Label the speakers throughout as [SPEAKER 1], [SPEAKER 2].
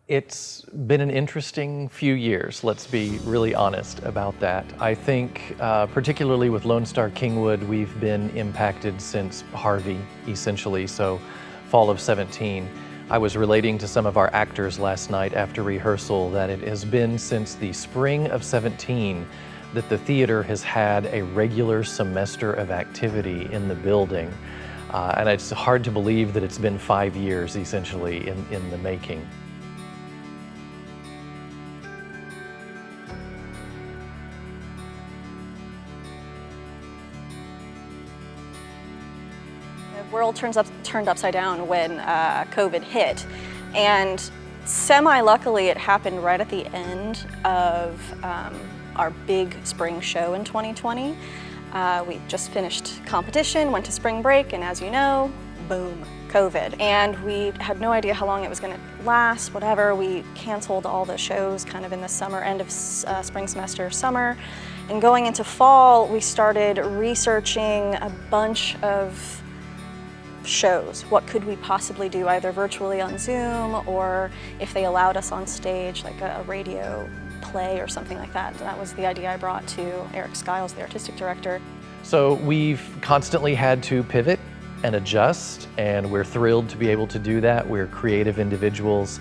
[SPEAKER 1] It's been an interesting few years, let's be really honest about that. I think particularly with Lone Star Kingwood, we've been impacted since Harvey, essentially, so fall of 17. I was relating to some of our actors last night after rehearsal that it has been since the spring of 17 that the theater has had a regular semester of activity in the building. And it's hard to believe that it's been 5 years, essentially, in the making.
[SPEAKER 2] The world turned upside down when COVID hit, and semi-luckily it happened right at the end of our big spring show in 2020. We just finished competition, went to spring break, and as you know, boom, COVID. And we had no idea how long it was going to last, whatever. We canceled all the shows kind of in the summer, end of spring semester, summer. And going into fall, we started researching a bunch of shows. What could we possibly do, either virtually on Zoom, or if they allowed us on stage, like a radio play or something like that. That was the idea I brought to Eric Skiles, the artistic director.
[SPEAKER 1] So we've constantly had to pivot and adjust, and we're thrilled to be able to do that. We're creative individuals.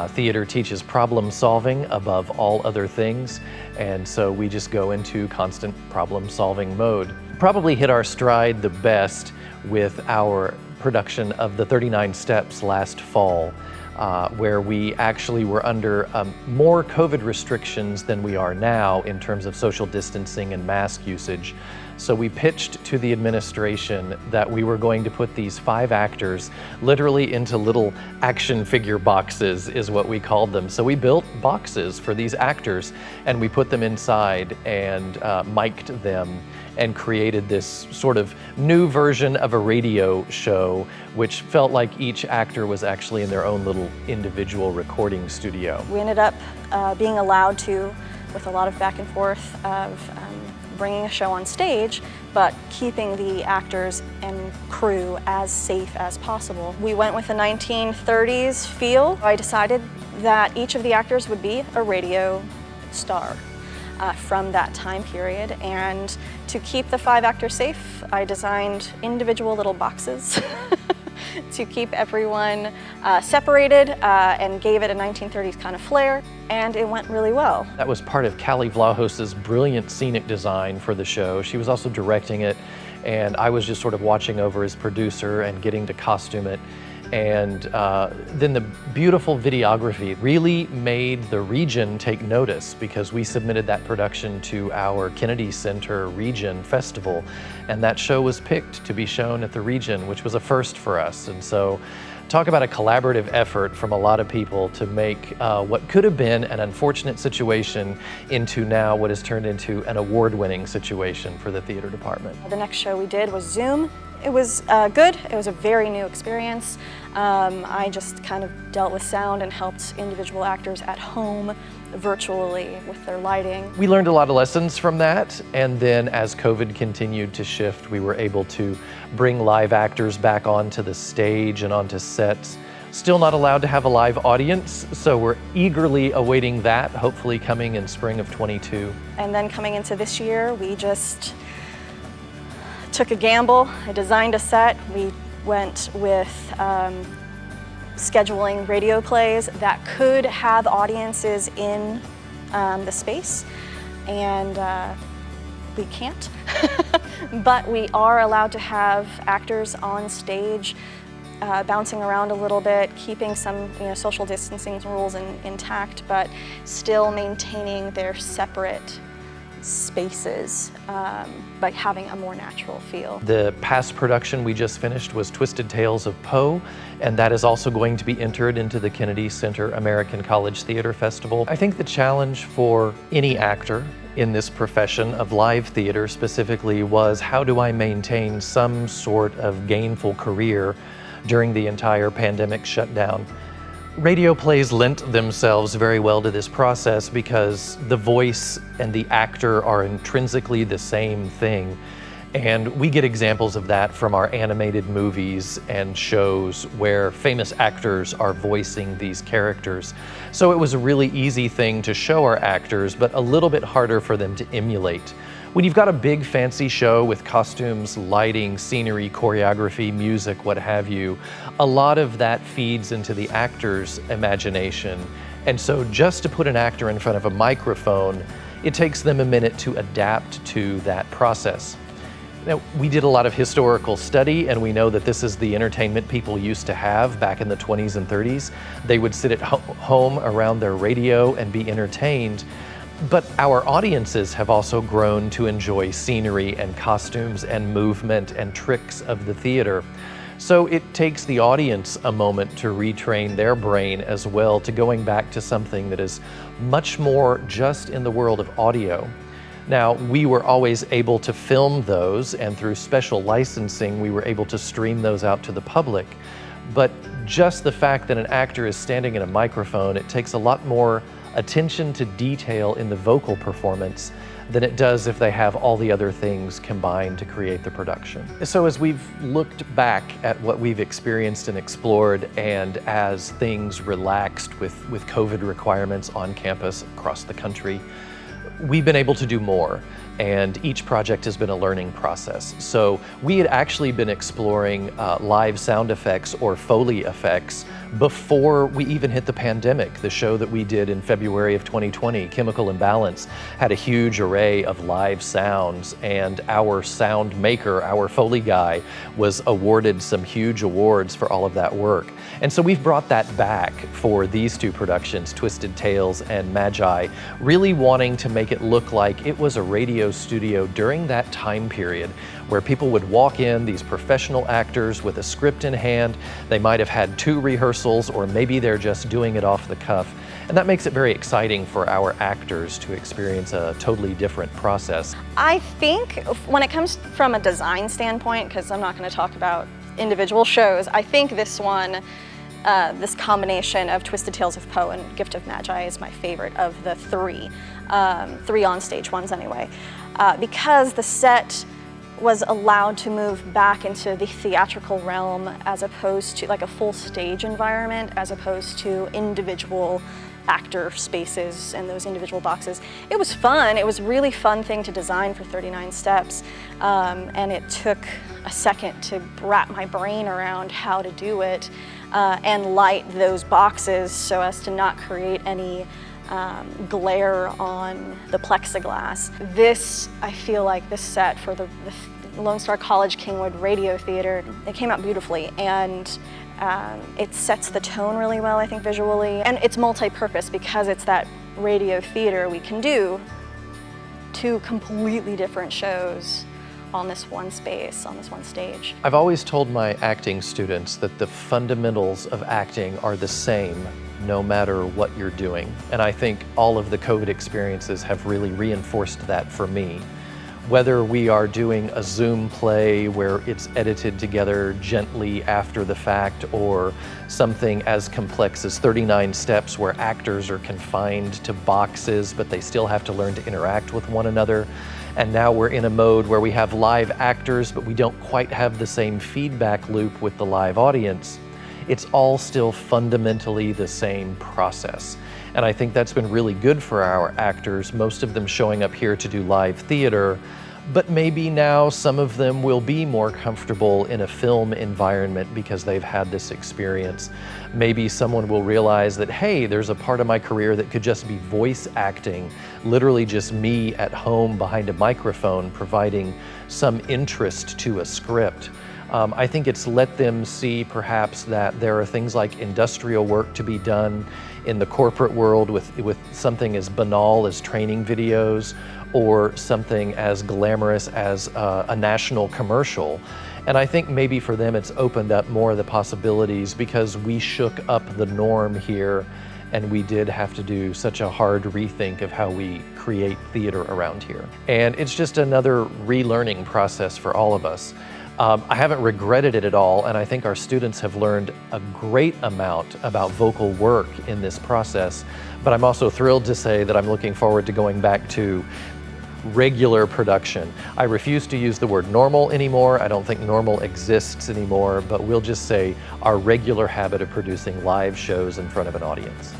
[SPEAKER 1] Theater teaches problem solving above all other things, and so we just go into constant problem solving mode. Probably hit our stride the best with our production of the 39 Steps last fall, where we actually were under more COVID restrictions than we are now in terms of social distancing and mask usage. So we pitched to the administration that we were going to put these 5 actors literally into little action figure boxes, is what we called them. So we built boxes for these actors, and we put them inside and mic'd them and created this sort of new version of a radio show, which felt like each actor was actually in their own little individual recording studio.
[SPEAKER 2] We ended up being allowed to, with a lot of back and forth of bringing a show on stage, but keeping the actors and crew as safe as possible. We went with a 1930s feel. I decided that each of the actors would be a radio star from that time period, and to keep the 5 actors safe, I designed individual little boxes to keep everyone separated and gave it a 1930s kind of flair, and it went really well.
[SPEAKER 1] That was part of Callie Vlahos's brilliant scenic design for the show. She was also directing it, and I was just sort of watching over as producer and getting to costume it. And then the beautiful videography really made the region take notice, because we submitted that production to our Kennedy Center Region Festival, and that show was picked to be shown at the region, which was a first for us. And so talk about a collaborative effort from a lot of people to make what could have been an unfortunate situation into now what has turned into an award-winning situation for the theater department.
[SPEAKER 2] The next show we did was Zoom. It was good. It was a very new experience. I just kind of dealt with sound and helped individual actors at home virtually with their lighting.
[SPEAKER 1] We learned a lot of lessons from that, and then as COVID continued to shift, we were able to bring live actors back onto the stage and onto sets. Still not allowed to have a live audience, so we're eagerly awaiting that, hopefully coming in spring of 22.
[SPEAKER 2] And then coming into this year, we just took a gamble. I designed a set. We went with scheduling radio plays that could have audiences in the space, and we can't. But we are allowed to have actors on stage bouncing around a little bit, keeping some social distancing rules intact, but still maintaining their separate spaces by having a more natural feel.
[SPEAKER 1] The past production we just finished was Twisted Tales of Poe, and that is also going to be entered into the Kennedy Center American College Theater Festival. I think the challenge for any actor in this profession of live theater specifically was, how do I maintain some sort of gainful career during the entire pandemic shutdown? Radio plays lent themselves very well to this process because the voice and the actor are intrinsically the same thing. And we get examples of that from our animated movies and shows where famous actors are voicing these characters. So it was a really easy thing to show our actors, but a little bit harder for them to emulate. When you've got a big fancy show with costumes, lighting, scenery, choreography, music, what have you, a lot of that feeds into the actor's imagination. And so just to put an actor in front of a microphone, it takes them a minute to adapt to that process. Now, we did a lot of historical study, and we know that this is the entertainment people used to have back in the 20s and 30s. They would sit at home around their radio and be entertained. But our audiences have also grown to enjoy scenery and costumes and movement and tricks of the theater. So it takes the audience a moment to retrain their brain as well to going back to something that is much more just in the world of audio. Now, we were always able to film those, and through special licensing, we were able to stream those out to the public. But just the fact that an actor is standing in a microphone, it takes a lot more attention to detail in the vocal performance than it does if they have all the other things combined to create the production. So as we've looked back at what we've experienced and explored, and as things relaxed with COVID requirements on campus across the country, we've been able to do more, and each project has been a learning process. So we had actually been exploring live sound effects or Foley effects before we even hit the pandemic. The show that we did in February of 2020, Chemical Imbalance, had a huge array of live sounds, and our sound maker, our Foley guy, was awarded some huge awards for all of that work. And so we've brought that back for these two productions, Twisted Tales and Magi, really wanting to make it look like it was a radio studio during that time period where people would walk in, these professional actors with a script in hand. They might have had 2 rehearsals, or maybe they're just doing it off the cuff. And that makes it very exciting for our actors to experience a totally different process.
[SPEAKER 2] I think when it comes from a design standpoint, because I'm not going to talk about individual shows, I think this one, this combination of Twisted Tales of Poe and Gift of Magi is my favorite of the 3 on-stage ones anyway, because the set was allowed to move back into the theatrical realm as opposed to like a full stage environment, as opposed to individual actor spaces and those individual boxes. It was fun. It was a really fun thing to design for 39 Steps, and it took a second to wrap my brain around how to do it and light those boxes so as to not create any glare on the plexiglass. This, I feel like this set for the Lone Star College-Kingwood Radio Theater, it came out beautifully, and it sets the tone really well, I think, visually. And it's multi-purpose because it's that radio theater. We can do 2 completely different shows on this one space, on this one stage.
[SPEAKER 1] I've always told my acting students that the fundamentals of acting are the same no matter what you're doing. And I think all of the COVID experiences have really reinforced that for me. Whether we are doing a Zoom play where it's edited together gently after the fact, or something as complex as 39 Steps where actors are confined to boxes but they still have to learn to interact with one another. And now we're in a mode where we have live actors but we don't quite have the same feedback loop with the live audience. It's all still fundamentally the same process. And I think that's been really good for our actors, most of them showing up here to do live theater, but maybe now some of them will be more comfortable in a film environment because they've had this experience. Maybe someone will realize that, hey, there's a part of my career that could just be voice acting, literally just me at home behind a microphone providing some interest to a script. I think it's let them see perhaps that there are things like industrial work to be done in the corporate world with something as banal as training videos, or something as glamorous as a national commercial. And I think maybe for them it's opened up more of the possibilities because we shook up the norm here, and we did have to do such a hard rethink of how we create theater around here. And it's just another relearning process for all of us. I haven't regretted it at all, and I think our students have learned a great amount about vocal work in this process, but I'm also thrilled to say that I'm looking forward to going back to regular production. I refuse to use the word normal anymore. I don't think normal exists anymore, but we'll just say our regular habit of producing live shows in front of an audience.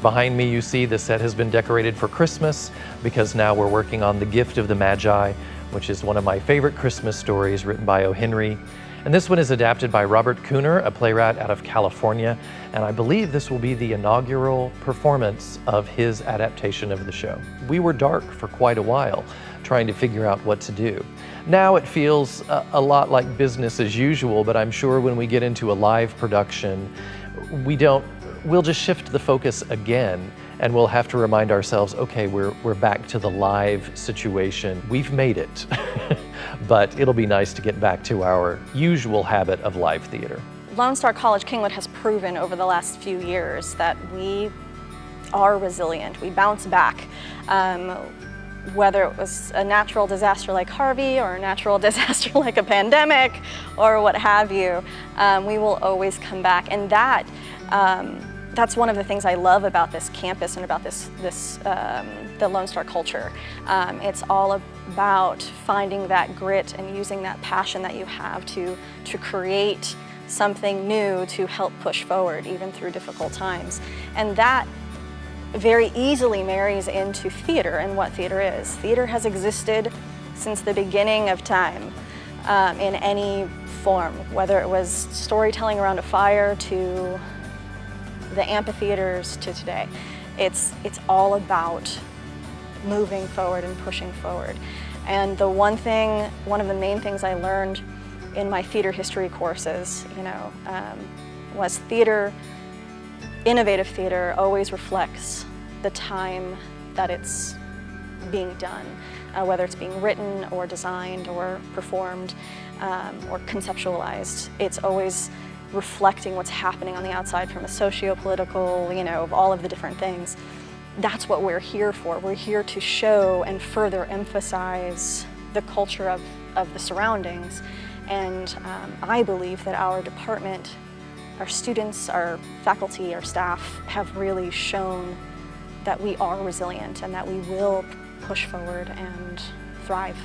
[SPEAKER 1] Behind me, you see the set has been decorated for Christmas because now we're working on The Gift of the Magi, which is one of my favorite Christmas stories written by O. Henry. And this one is adapted by Robert Cooner, a playwright out of California, and I believe this will be the inaugural performance of his adaptation of the show. We were dark for quite a while, trying to figure out what to do. Now it feels a lot like business as usual, but I'm sure when we get into a live production, we'll just shift the focus again, and we'll have to remind ourselves, okay, we're back to the live situation. We've made it. But it'll be nice to get back to our usual habit of live theater.
[SPEAKER 2] Lone Star College-Kingwood has proven over the last few years that we are resilient. We bounce back. Whether it was a natural disaster like Harvey or a natural disaster like a pandemic or what have you, we will always come back. And that's one of the things I love about this campus and about the Lone Star culture. It's all about finding that grit and using that passion that you have to create something new to help push forward even through difficult times. And that very easily marries into theater and what theater is. Theater has existed since the beginning of time in any form, whether it was storytelling around a fire to the amphitheaters to today. It's all about moving forward and pushing forward. And one of the main things I learned in my theater history courses, was innovative theater always reflects the time that it's being done, whether it's being written or designed or performed or conceptualized. It's always reflecting what's happening on the outside from a socio-political, of all of the different things. That's what we're here for. We're here to show and further emphasize the culture of the surroundings. And I believe that our department, our students, our faculty, our staff have really shown that we are resilient and that we will push forward and thrive.